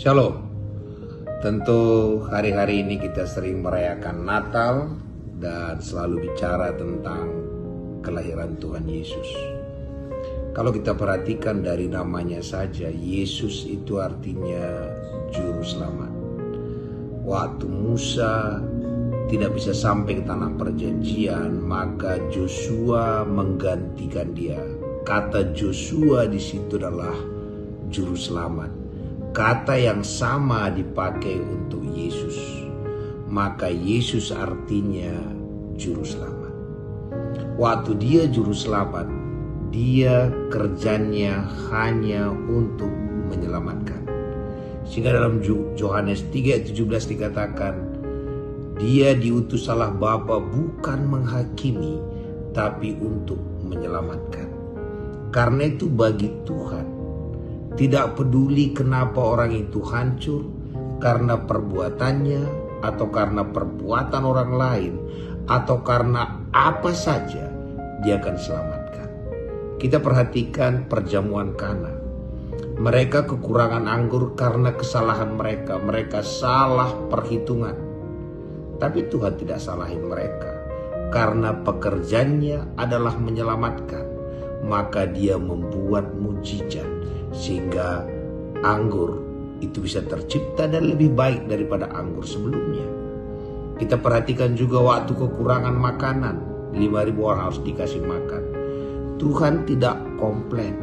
Shalom. Tentu hari-hari ini kita sering merayakan Natal dan selalu bicara tentang kelahiran Tuhan Yesus. Kalau kita perhatikan dari namanya saja, Yesus itu artinya juru selamat. Waktu Musa tidak bisa sampai ke tanah perjanjian, maka Joshua menggantikan dia. Kata Joshua di situ adalah juru selamat. Kata yang sama dipakai untuk Yesus. Maka Yesus artinya juru selamat. Waktu dia juru selamat, dia kerjanya hanya untuk menyelamatkan. Sehingga dalam Yohanes 3:17 dikatakan, dia diutus Allah Bapa bukan menghakimi, tapi untuk menyelamatkan. Karena itu bagi Tuhan, tidak peduli kenapa orang itu hancur, karena perbuatannya, atau karena perbuatan orang lain, atau karena apa saja, dia akan selamatkan. Kita perhatikan perjamuan Kana. Mereka kekurangan anggur karena kesalahan mereka. Mereka salah perhitungan. Tapi Tuhan tidak salahin mereka. Karena pekerjaannya adalah menyelamatkan, maka dia membuat mujizat sehingga anggur itu bisa tercipta dan lebih baik daripada anggur sebelumnya. Kita perhatikan juga waktu kekurangan makanan, 5.000 orang harus dikasih makan. Tuhan tidak komplain.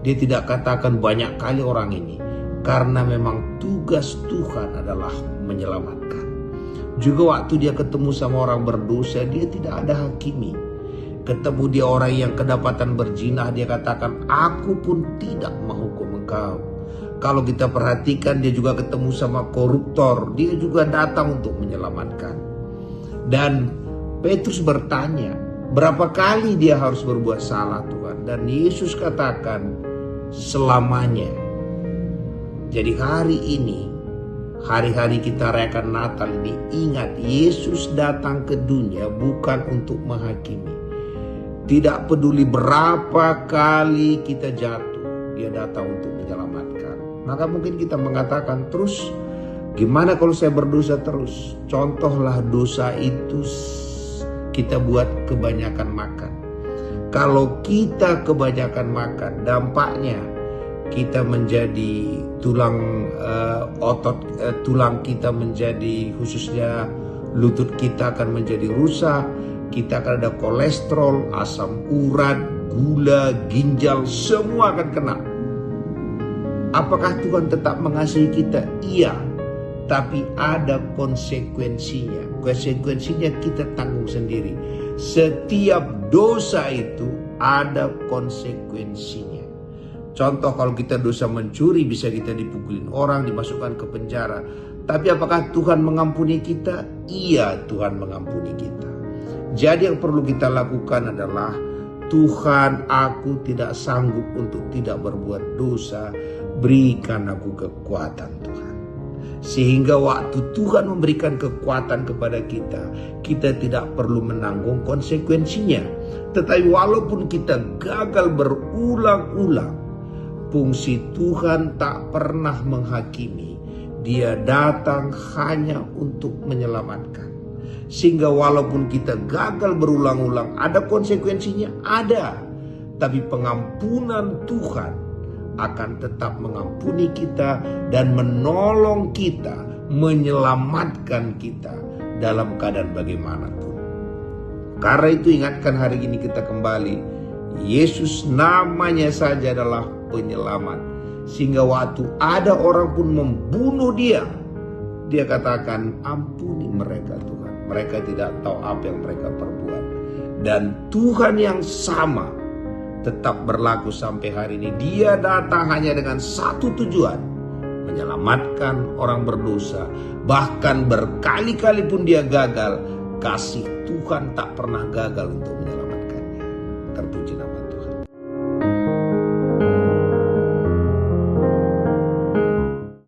Dia tidak katakan banyak kali orang ini, karena memang tugas Tuhan adalah menyelamatkan. Juga waktu dia ketemu sama orang berdosa, dia tidak ada hakimi. Ketemu dia orang yang kedapatan berzina, dia katakan, aku pun tidak menghukum engkau. Kalau kita perhatikan, dia juga ketemu sama koruptor, dia juga datang untuk menyelamatkan. Dan Petrus bertanya, berapa kali dia harus berbuat salah Tuhan? Dan Yesus katakan, selamanya. Jadi hari ini, hari-hari kita rayakan Natal ini, ingat Yesus datang ke dunia bukan untuk menghakimi. Tidak peduli berapa kali kita jatuh, dia datang untuk menyelamatkan. Maka mungkin kita mengatakan terus, gimana kalau saya berdosa terus? Contohlah dosa itu kita buat kebanyakan makan. Kalau kita kebanyakan makan, dampaknya kita menjadi tulang tulang kita menjadi, khususnya lutut kita akan menjadi rusak. Kita akan ada kolesterol, asam urat, gula, ginjal, semua akan kena. Apakah Tuhan tetap mengasihi kita? Iya, tapi ada konsekuensinya. Konsekuensinya kita tanggung sendiri. Setiap dosa itu ada konsekuensinya. Contoh, kalau kita dosa mencuri, bisa kita dipukulin orang, dimasukkan ke penjara. Tapi apakah Tuhan mengampuni kita? Iya, Tuhan mengampuni kita. Jadi yang perlu kita lakukan adalah, Tuhan, aku tidak sanggup untuk tidak berbuat dosa, berikan aku kekuatan Tuhan. Sehingga waktu Tuhan memberikan kekuatan kepada kita, kita tidak perlu menanggung konsekuensinya. Tetapi walaupun kita gagal berulang-ulang, fungsi Tuhan tak pernah menghakimi. Dia datang hanya untuk menyelamatkan. Sehingga walaupun kita gagal berulang-ulang, ada konsekuensinya? Ada. Tapi pengampunan Tuhan akan tetap mengampuni kita dan menolong kita, menyelamatkan kita dalam keadaan bagaimanapun. Karena itu ingatkan hari ini kita kembali, Yesus namanya saja adalah penyelamat. Sehingga waktu ada orang pun membunuh dia, dia katakan, ampuni mereka Tuhan. Mereka tidak tahu apa yang mereka perbuat. Dan Tuhan yang sama tetap berlaku sampai hari ini. Dia datang hanya dengan satu tujuan, menyelamatkan orang berdosa. Bahkan berkali-kali pun dia gagal, kasih Tuhan tak pernah gagal untuk menyelamatkannya. Terpuji nama